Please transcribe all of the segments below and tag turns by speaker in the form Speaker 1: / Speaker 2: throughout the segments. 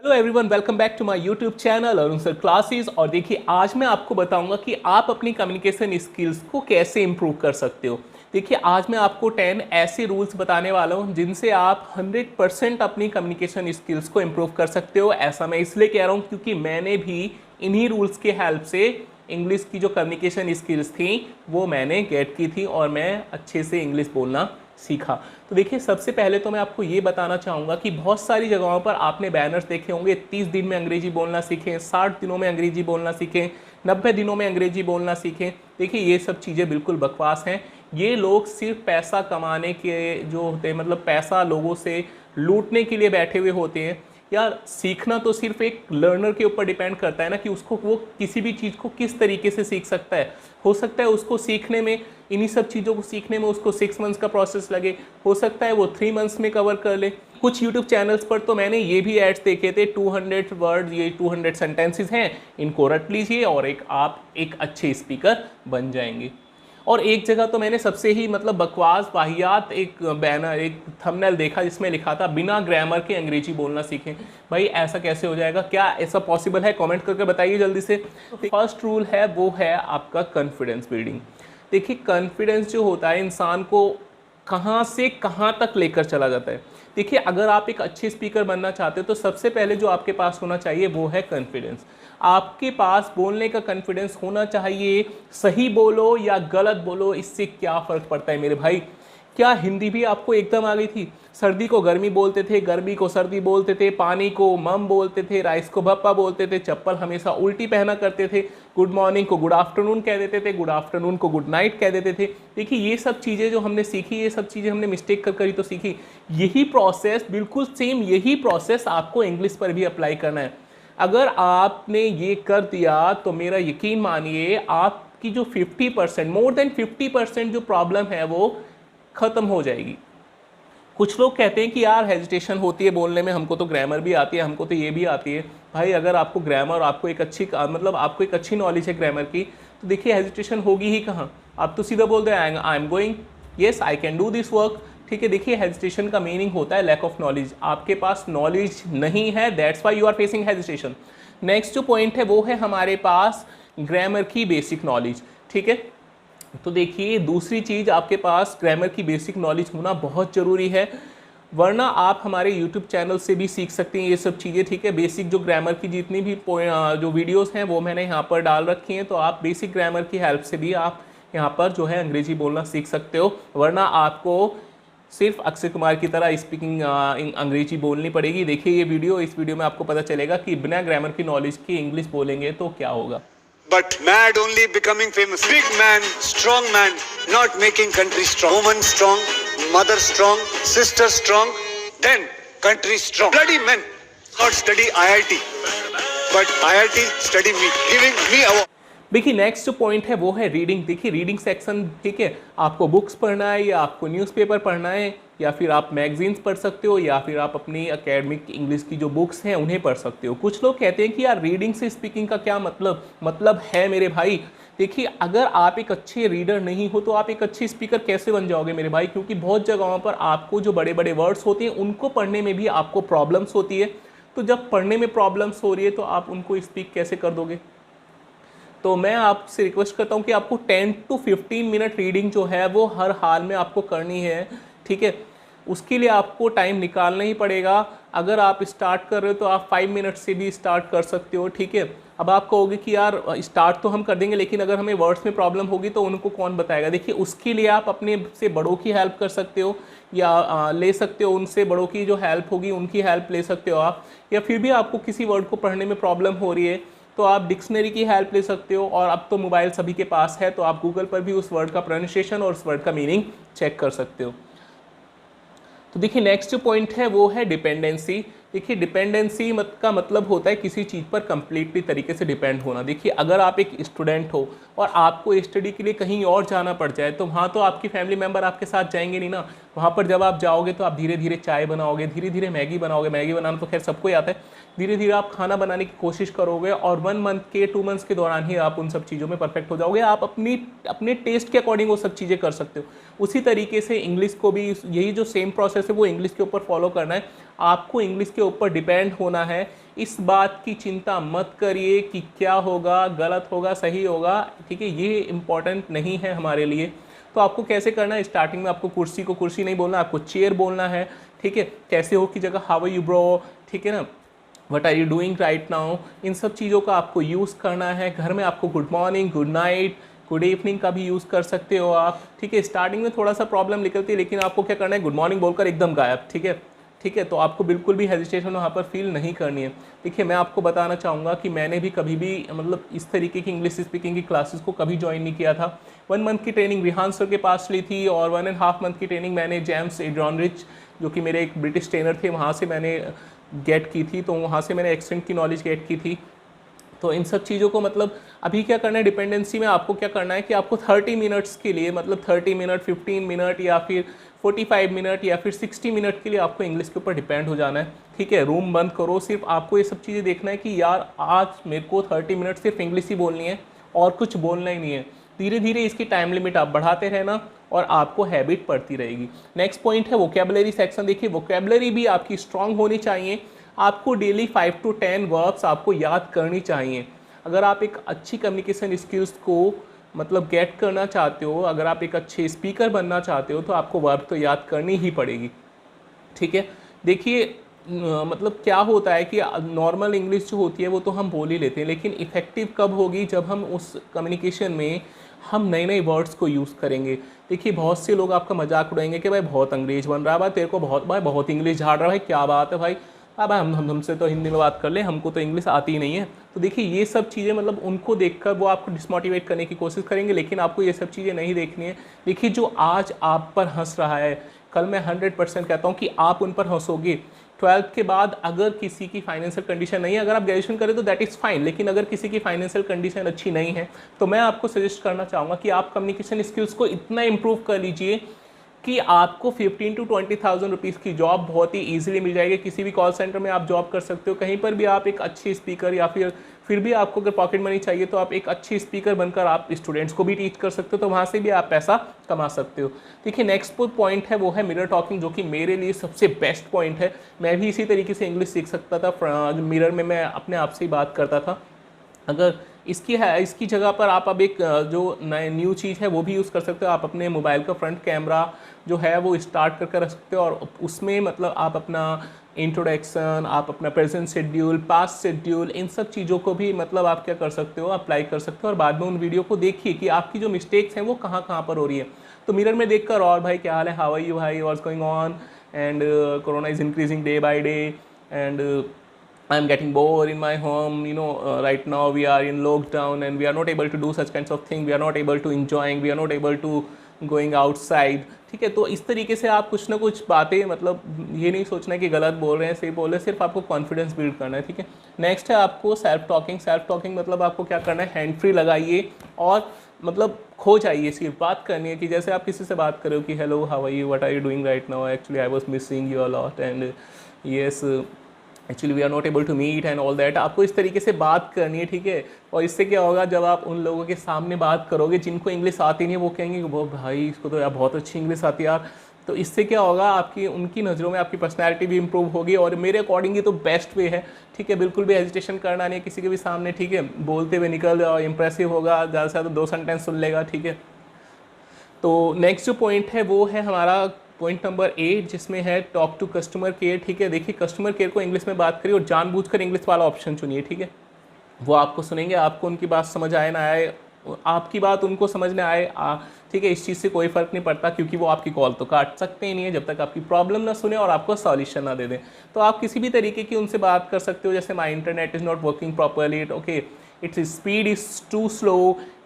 Speaker 1: Hello everyone, welcome back to my YouTube channel Arun sir classes. और देखिए, आज मैं आपको बताऊंगा कि आप अपनी कम्युनिकेशन स्किल्स को कैसे इंप्रूव कर सकते हो। देखिए, आज मैं आपको 10 ऐसे रूल्स बताने वाला हूं जिनसे आप 100% अपनी कम्युनिकेशन स्किल्स को इंप्रूव कर सकते हो। ऐसा मैं इसलिए कह रहा हूं क्योंकि मैंने भी इन्हीं रूल्स के हेल्प से इंग्लिश की जो कम्युनिकेशन स्किल्स थी वो मैंने गेट की थी और मैं अच्छे से इंग्लिश बोलना सीखा। तो देखिए, सबसे पहले तो मैं आपको ये बताना चाहूँगा कि बहुत सारी जगहों पर आपने बैनर्स देखे होंगे, 30 दिन में अंग्रेजी बोलना सीखें, 60 दिनों में अंग्रेजी बोलना सीखें, 90 दिनों में अंग्रेजी बोलना सीखें। देखिए, ये सब चीज़ें बिल्कुल बकवास हैं। ये लोग सिर्फ पैसा कमाने के जो होते हैं, मतलब पैसा लोगों से लूटने के लिए बैठे हुए होते हैं। यार, सीखना तो सिर्फ एक लर्नर के ऊपर डिपेंड करता है ना कि उसको वो किसी भी चीज़ को किस तरीके से सीख सकता है। हो सकता है उसको सीखने में, इन्हीं सब चीज़ों को सीखने में उसको 6 मंथ्स का प्रोसेस लगे, हो सकता है वो 3 मंथ्स में कवर कर ले। कुछ यूट्यूब चैनल्स पर तो मैंने ये भी एड्स देखे थे, 200 वर्ड, ये 200 सेंटेंसेस हैं, इनको रट लीजिए और आप एक अच्छे स्पीकर बन जाएंगे। और एक जगह तो मैंने सबसे ही मतलब बकवास वाहियात एक बैनर, एक थंबनेल देखा जिसमें लिखा था बिना ग्रामर के अंग्रेजी बोलना सीखें। भाई, ऐसा कैसे हो जाएगा? क्या ऐसा पॉसिबल है? कमेंट करके बताइए जल्दी से। फर्स्ट रूल है वो है आपका कॉन्फिडेंस बिल्डिंग। देखिए, कॉन्फिडेंस जो होता है इंसान को कहाँ से कहाँ तक लेकर चला जाता है। देखिए, अगर आप एक अच्छे स्पीकर बनना चाहते हो तो सबसे पहले जो आपके पास होना चाहिए वो है कॉन्फिडेंस। आपके पास बोलने का कॉन्फिडेंस होना चाहिए। सही बोलो या गलत बोलो, इससे क्या फ़र्क पड़ता है मेरे भाई। क्या हिंदी भी आपको एकदम आ गई थी? सर्दी को गर्मी बोलते थे, गर्मी को सर्दी बोलते थे, पानी को मम बोलते थे, राइस को भप्पा बोलते थे, चप्पल हमेशा उल्टी पहना करते थे, गुड मॉर्निंग को गुड आफ्टरनून कह देते थे, गुड आफ्टरनून को गुड नाइट कह देते थे। देखिए, ये सब चीज़ें जो हमने सीखी, ये सब चीज़ें हमने मिस्टेक कर ही तो सीखी। यही प्रोसेस, बिल्कुल सेम यही प्रोसेस आपको इंग्लिश पर भी अप्लाई करना है। अगर आपने ये कर दिया तो मेरा यकीन मानिए, आपकी जो 50%, मोर देन 50% जो प्रॉब्लम है वो ख़त्म हो जाएगी। कुछ लोग कहते हैं कि यार हेजिटेशन होती है बोलने में, हमको तो ग्रामर भी आती है, हमको तो ये भी आती है। भाई, अगर आपको ग्रामर, आपको एक अच्छी मतलब आपको एक अच्छी नॉलेज है ग्रामर की, तो देखिए हेजिटेशन होगी ही कहाँ। आप तो सीधा बोल दे I am going, yes I can do this work. ठीक है, देखिए हेजिटेशन का मीनिंग होता है लैक ऑफ नॉलेज। आपके पास नॉलेज नहीं है, that's why you are facing hesitation. Next जो पॉइंट है वो है हमारे पास ग्रामर की बेसिक नॉलेज। ठीक है, तो देखिए, दूसरी चीज़, आपके पास ग्रामर की बेसिक नॉलेज होना बहुत ज़रूरी है, वरना आप हमारे यूट्यूब चैनल से भी सीख सकते हैं ये सब चीज़ें। ठीक है, बेसिक जो ग्रामर की जितनी भी जो वीडियोस हैं वो मैंने यहाँ पर डाल रखी हैं, तो आप बेसिक ग्रामर की हेल्प से भी आप यहाँ पर जो है अंग्रेजी बोलना सीख सकते हो। वरना आपको सिर्फ अक्षय कुमार की तरह स्पीकिंग अंग्रेजी बोलनी पड़ेगी। देखिए ये वीडियो, इस वीडियो में आपको पता चलेगा कि बिना ग्रामर की नॉलेज की इंग्लिश बोलेंगे तो क्या होगा।
Speaker 2: But mad only becoming famous. Big man, strong man, not making country strong. Woman strong, mother strong, sister strong, then country strong. Bloody men not study IIT, but IIT study me, giving me award.
Speaker 1: देखिए, next जो point है वो है reading. देखिए, reading section, ठीक है, आपको books पढ़ना है या आपको न्यूज़पेपर पढ़ना है या फिर आप मैगजीन्स पढ़ सकते हो या फिर आप अपनी एकेडमिक इंग्लिश की जो बुक्स हैं उन्हें पढ़ सकते हो। कुछ लोग कहते हैं कि यार रीडिंग से स्पीकिंग का क्या मतलब है मेरे भाई। देखिए, अगर आप एक अच्छे रीडर नहीं हो तो आप एक अच्छे स्पीकर कैसे बन जाओगे मेरे भाई? क्योंकि बहुत जगहों पर आपको जो बड़े बड़े वर्ड्स होते हैं उनको पढ़ने में भी आपको प्रॉब्लम्स होती है। तो जब पढ़ने में प्रॉब्लम्स हो रही है तो आप उनको स्पीक कैसे कर दोगे? तो मैं आपसे रिक्वेस्ट करता हूँ कि आपको 10 to 15 मिनट रीडिंग जो है वो हर हाल में आपको करनी है। ठीक है, उसके लिए आपको टाइम निकालना ही पड़ेगा। अगर आप स्टार्ट कर रहे हो तो आप 5 मिनट से भी स्टार्ट कर सकते हो। ठीक है, अब आप कहोगे कि यार स्टार्ट तो हम कर देंगे लेकिन अगर हमें वर्ड्स में प्रॉब्लम होगी तो उनको कौन बताएगा? देखिए, उसके लिए आप अपने से बड़ों की हेल्प कर सकते हो या ले सकते हो, उनसे बड़ों की जो हेल्प होगी उनकी हेल्प ले सकते हो आप। या फिर भी आपको किसी वर्ड को पढ़ने में प्रॉब्लम हो रही है तो आप डिक्शनरी की हेल्प ले सकते हो। और अब तो मोबाइल सभी के पास है, तो आप गूगल पर भी उस वर्ड का प्रोनाउंसिएशन और उस वर्ड का मीनिंग चेक कर सकते हो। तो देखिए, नेक्स्ट जो पॉइंट है वो है डिपेंडेंसी। देखिए, डिपेंडेंसी का मतलब होता है किसी चीज़ पर कंप्लीटली तरीके से डिपेंड होना। देखिए, अगर आप एक स्टूडेंट हो और आपको स्टडी के लिए कहीं और जाना पड़ जाए तो वहाँ तो आपकी फैमिली मेम्बर आपके साथ जाएंगे नहीं ना। वहाँ पर जब आप जाओगे तो आप धीरे धीरे चाय बनाओगे, धीरे धीरे मैगी बनाओगे। मैगी बनाना तो खैर सबको ही आता है। धीरे धीरे आप खाना बनाने की कोशिश करोगे और 1 मंथ के 2 मंथ्स के दौरान ही आप उन सब चीज़ों में परफेक्ट हो जाओगे। आप अपने टेस्ट के अकॉर्डिंग वो सब चीज़ें कर सकते हो। उसी तरीके से इंग्लिश को भी यही जो सेम प्रोसेस है वो इंग्लिश के ऊपर फॉलो करना है। आपको इंग्लिश के ऊपर डिपेंड होना है। इस बात की चिंता मत करिए कि क्या होगा, गलत होगा, सही होगा, ठीक है, ये इम्पॉर्टेंट नहीं है हमारे लिए। तो आपको कैसे करना है, स्टार्टिंग में आपको कुर्सी को कुर्सी नहीं बोलना, आपको चेयर बोलना है, ठीक है। कैसे हो की जगह हाउ आर यू ब्रो, ठीक है ना, what are you doing right now, इन सब चीज़ों का आपको यूज़ करना है। घर में आपको good morning, good night, good evening का भी यूज़ कर सकते हो आप, ठीक है। स्टार्टिंग में थोड़ा सा प्रॉब्लम निकलती है, लेकिन आपको क्या करना है, गुड मॉर्निंग बोलकर एकदम गायब, ठीक है, ठीक है। तो आपको बिल्कुल भी हेजिटेशन वहाँ पर फील नहीं करनी है। देखिए, मैं आपको बताना चाहूँगा कि मैंने भी कभी भी मतलब इस तरीके की इंग्लिश स्पीकिंग की क्लासेस को कभी ज्वाइन नहीं किया था। 1 मंथ की ट्रेनिंग रिहान सर के पास ली थी और 1.5 मंथ की ट्रेनिंग मैंने जेम्स एड्रॉनरिच, जो कि मेरे एक ब्रिटिश ट्रेनर थे, वहाँ से मैंने गेट की थी। तो वहाँ से मैंने एक्सेंट की नॉलेज गेट की थी। तो इन सब चीज़ों को मतलब अभी क्या करना है, डिपेंडेंसी में आपको क्या करना है कि आपको 30 मिनट्स के लिए, मतलब 30 मिनट, 15 मिनट या फिर 45 मिनट या फिर 60 मिनट के लिए आपको इंग्लिश के ऊपर डिपेंड हो जाना है, ठीक है। रूम बंद करो, सिर्फ आपको ये सब चीज़ें देखना है कि यार आज मेरे को 30 मिनट सिर्फ इंग्लिश ही बोलनी है और कुछ बोलना ही नहीं है। धीरे धीरे इसकी टाइम लिमिट आप बढ़ाते रहना और आपको हैबिट पड़ती रहेगी। नेक्स्ट पॉइंट है वोकेबलरी सेक्शन। देखिए, वोकेबलरी भी आपकी स्ट्रांग होनी चाहिए। आपको डेली 5 to 10 वर्ब्स आपको याद करनी चाहिए। अगर आप एक अच्छी कम्युनिकेशन स्किल्स को मतलब गेट करना चाहते हो, अगर आप एक अच्छे स्पीकर बनना चाहते हो, तो आपको वर्ब तो याद करनी ही पड़ेगी, ठीक है। देखिए मतलब क्या होता है कि नॉर्मल इंग्लिश जो होती है वो तो हम बोल ही लेते हैं, लेकिन इफ़ेक्टिव कब होगी, जब हम उस कम्युनिकेशन में हम नए नए वर्ड्स को यूज़ करेंगे। देखिए, बहुत से लोग आपका मजाक उड़ाएंगे कि भाई बहुत अंग्रेज बन रहा है, भाई तेरे को बहुत इंग्लिश झाड़ रहा है, भाई क्या बात है भाई, अब हमसे तो हिंदी में बात कर ले, हमको तो इंग्लिश आती ही नहीं है। तो देखिए, ये सब चीज़ें मतलब उनको देखकर वो आपको डिसमोटिवेट करने की कोशिश करेंगे, लेकिन आपको ये सब चीज़ें नहीं देखनी है। देखिए, जो आज आप पर हंस रहा है, कल मैं 100% कहता हूँ कि आप उन पर हंसोगे। 12th के बाद अगर किसी की फाइनेंशियल कंडीशन नहीं है, अगर आप ग्रेजुएशन करें तो दैट इज़ फाइन, लेकिन अगर किसी की फाइनेंशियल कंडीशन अच्छी नहीं है तो मैं आपको सजेस्ट करना चाहूँगा कि आप कम्युनिकेशन स्किल्स को इतना इम्प्रूव कर लीजिए कि आपको 15 to 20,000 रुपीज़ की जॉब बहुत ही ईजिली मिल जाएगी। किसी भी कॉल सेंटर में आप जॉब कर सकते हो, कहीं पर भी आप एक अच्छी स्पीकर या फिर भी आपको अगर पॉकेट मनी चाहिए तो आप एक अच्छी स्पीकर बनकर आप स्टूडेंट्स को भी टीच कर सकते हो, तो वहाँ से भी आप पैसा कमा सकते हो। देखिए, नेक्स्ट पॉइंट है वो है मिरर टॉकिंग, जो कि मेरे लिए सबसे बेस्ट पॉइंट है। मैं भी इसी तरीके से इंग्लिश सीख सकता था, मिरर में मैं अपने आप से ही बात करता था। अगर इसकी जगह पर आप अब एक जो नए न्यू चीज़ है वो भी यूज़ कर सकते हो। आप अपने मोबाइल का फ्रंट कैमरा जो है वो स्टार्ट करके रख सकते हो और उसमें मतलब आप अपना इंट्रोडक्शन, आप अपना प्रेजेंट शेड्यूल, पास्ट शेड्यूल, इन सब चीज़ों को भी मतलब आप क्या कर सकते हो, अप्लाई कर सकते हो। और बाद में उन वीडियो को देखिए कि आपकी जो मिस्टेक्स हैं वो कहाँ कहाँ पर हो रही है। तो मिरर में देखकर, और भाई क्या हाल है, हाउ आर यू भाई, what's going on, and corona is increasing day by day, and I'm getting bored in my home, right now we are in lockdown and we are not able to do such kinds of things, we are not able to enjoying, we are not able to going outside, ठीक है। तो इस तरीके से आप कुछ ना कुछ बातें, मतलब ये नहीं सोचना कि गलत बोल रहे हैं, सही बोल रहे हैं, सिर्फ आपको कॉन्फिडेंस बिल्ड करना है, ठीक है। नेक्स्ट है आपको सेल्फ टॉकिंग मतलब आपको क्या करना है, हैंड फ्री लगाइए और मतलब खो जाइए, सिर्फ बात करनी है कि जैसे आप किसी से बात करो कि hello how are you, what are you doing right now, actually I was missing you a lot and yes actually we are not able to meet and all that. आपको इस तरीके से बात करनी है, ठीक है। और इससे क्या होगा, जब आप उन लोगों के सामने बात करोगे जिनको इंग्लिश आती नहीं है, वो कहेंगे कि वो भाई इसको तो यार बहुत अच्छी इंग्लिश आती है यार। तो इससे क्या होगा, आपकी उनकी नज़रों में आपकी पर्सनैलिटी भी इंप्रूव होगी और मेरे अकॉर्डिंग ये तो बेस्ट वे है, ठीक है। बिल्कुल भी हेजिटेशन करना नहीं है किसी के भी सामने, ठीक है। बोलते हुए निकल जाओ, इंप्रेसिव होगा, ज़्यादा से ज़्यादा 2 सेंटेंस सुन लेगा, ठीक है। तो नेक्स्ट जो पॉइंट है वो है हमारा पॉइंट नंबर 8, जिसमें है टॉक टू कस्टमर केयर, ठीक है। देखिए, कस्टमर केयर को इंग्लिश में बात करिए और जानबूझकर इंग्लिश वाला ऑप्शन चुनिए, ठीक है। वो आपको सुनेंगे, आपको उनकी बात समझ आए ना आए, आपकी बात उनको समझ ना आए, ठीक है, इस चीज़ से कोई फ़र्क नहीं पड़ता, क्योंकि वो आपकी कॉल तो काट सकते ही नहीं है जब तक आपकी प्रॉब्लम ना सुने और आपको सॉल्यूशन ना दे दें। तो आप किसी भी तरीके की उनसे बात कर सकते हो, जैसे my internet is not working properly, okay, its speed is too slow,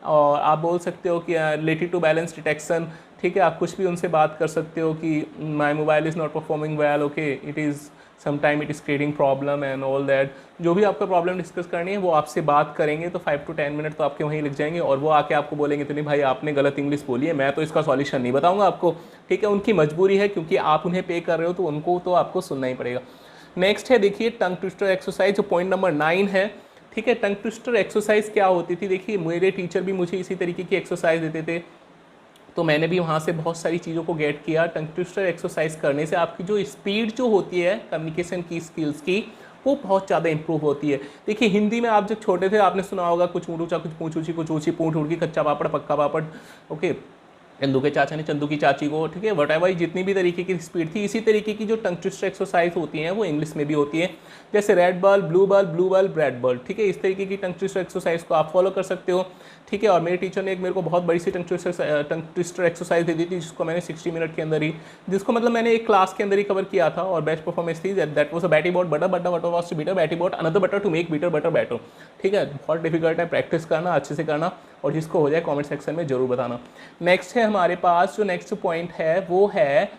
Speaker 1: और आप बोल सकते हो कि रिलेटेड टू बैलेंस डिटेक्शन, ठीक है। आप कुछ भी उनसे बात कर सकते हो कि my mobile is not performing well, okay, it is sometime it is creating problem and all that. जो भी आपका प्रॉब्लम डिस्कस करनी है वो आपसे बात करेंगे, तो 5 to 10 मिनट तो आपके वहीं लग जाएंगे और वो आके आपको बोलेंगे तो नहीं भाई आपने गलत इंग्लिश बोली है, मैं तो इसका सॉल्यूशन नहीं बताऊंगा आपको, ठीक है। उनकी मजबूरी है, क्योंकि आप उन्हें पे कर रहे हो तो उनको तो आपको सुनना ही पड़ेगा। नेक्स्ट है देखिए टंग ट्विस्टर एक्सरसाइज, जो पॉइंट नंबर 9 है, ठीक है। टंग ट्विस्टर एक्सरसाइज क्या होती थी, देखिए मेरे टीचर भी मुझे इसी तरीके की एक्सरसाइज देते थे। तो मैंने भी वहाँ से बहुत सारी चीज़ों को गेट किया। टंग ट्विस्टर एक्सरसाइज करने से आपकी जो स्पीड जो होती है कम्युनिकेशन की स्किल्स की, वो बहुत ज़्यादा इंप्रूव होती है। देखिए हिंदी में आप जब छोटे थे आपने सुना होगा कुछ ऊँट ऊँचा कुछ पूँछ ऊँची कुछ ऊँची पूँछ उड़की कच्चा पापड़ पक्का पापड़, ओके, चंदू के चाचा ने चंदू की चाची को, ठीक है, वट जितनी भी तरीके की स्पीड थी, इसी तरीके की जो टंग ट्विस्टर एक्सरसाइज होती हैं वो इंग्लिश में भी होती है। जैसे red ball, blue ball, red ball, ठीक है, इस तरीके की टंग ट्विस्टर एक्सरसाइज को आप फॉलो कर सकते हो, ठीक है। और मेरे टीचर ने एक मेरे को बहुत बड़ी सी टंग ट्विस्टर एक्सरसाइज दे दी थी, जिसको मैंने 60 मिनट के अंदर ही, जिसको मतलब मैंने एक क्लास के अंदर ही कवर किया था, और बेस्ट परफॉर्मेंस थी। That was a Betty bought butter butter was too bitter Betty bought another butter to make bitter butter better, ठीक है। बहुत डिफिकल्ट है, प्रैक्टिस करना, अच्छे से करना, और जिसको हो जाए कमेंट सेक्शन में जरूर बताना। नेक्स्ट है हमारे पास, जो नेक्स्ट पॉइंट है वो है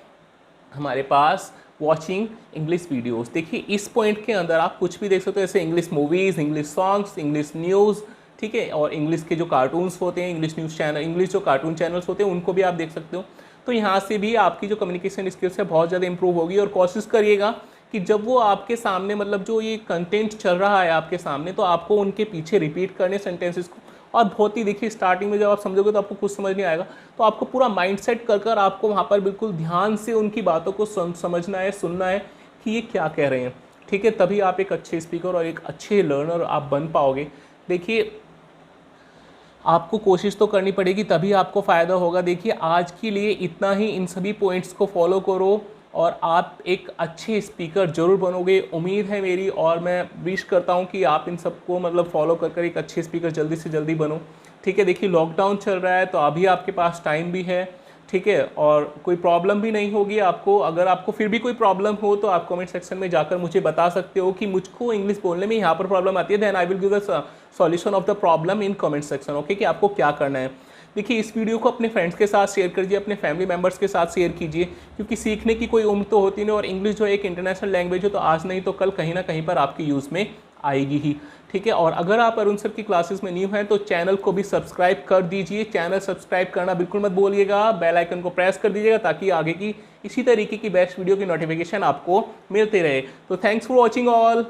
Speaker 1: हमारे पास वॉचिंग इंग्लिश वीडियोस। देखिए इस पॉइंट के अंदर आप कुछ भी देख सकते हो, जैसे English movies, English songs, English news, ठीक है, और इंग्लिश के जो कार्टून्स होते हैं, इंग्लिश न्यूज़ चैनल, इंग्लिश जो कार्टून चैनल्स होते हैं उनको भी आप देख सकते हो। तो यहाँ से भी आपकी जो कम्युनिकेशन स्किल्स है बहुत ज़्यादा इंप्रूव होगी। और कोशिश करिएगा कि जब वो आपके सामने मतलब जो ये कंटेंट चल रहा है आपके सामने, तो आपको उनके पीछे रिपीट करने सेंटेंसेस को। और बहुत ही देखिए स्टार्टिंग में जब आप समझोगे तो आपको कुछ समझ नहीं आएगा, तो आपको पूरा माइंडसेट कर आपको वहाँ पर बिल्कुल ध्यान से उनकी बातों को समझना है, सुनना है कि ये क्या कह रहे हैं, ठीक है। तभी आप एक अच्छे स्पीकर और एक अच्छे लर्नर आप बन पाओगे। देखिए आपको कोशिश तो करनी पड़ेगी, तभी आपको फ़ायदा होगा। देखिए आज के लिए इतना ही, इन सभी पॉइंट्स को फॉलो करो और आप एक अच्छे स्पीकर ज़रूर बनोगे, उम्मीद है मेरी। और मैं विश करता हूँ कि आप इन सबको मतलब फॉलो कर एक अच्छे स्पीकर जल्दी से जल्दी बनो, ठीक है। देखिए लॉकडाउन चल रहा है तो अभी आपके पास टाइम भी है, ठीक है, और कोई प्रॉब्लम भी नहीं होगी आपको। अगर आपको फिर भी कोई प्रॉब्लम हो तो आप कमेंट सेक्शन में जाकर मुझे बता सकते हो कि मुझको इंग्लिश बोलने में यहाँ पर प्रॉब्लम आती है, then I will give the solution of the problem in comment section, okay, कि आपको क्या करना है। देखिए इस वीडियो को अपने फ्रेंड्स के साथ शेयर कीजिए, अपने फैमिली मेम्बर्स के साथ शेयर कीजिए, क्योंकि सीखने की कोई उम्र तो होती नहीं, और इंग्लिश जो एक इंटरनेशनल लैंग्वेज है, तो आज नहीं तो कल कहीं ना कहीं पर आपकी यूज़ में आएगी ही, ठीक है। और अगर आप अरुण सर की क्लासेस में न्यू हैं तो चैनल को भी सब्सक्राइब कर दीजिए। चैनल सब्सक्राइब करना बिल्कुल मत भूलिएगा, बेल आइकन को प्रेस कर दीजिएगा ताकि आगे की इसी तरीके की बेस्ट वीडियो की नोटिफिकेशन आपको मिलते रहे। तो थैंक्स फॉर वॉचिंग ऑल।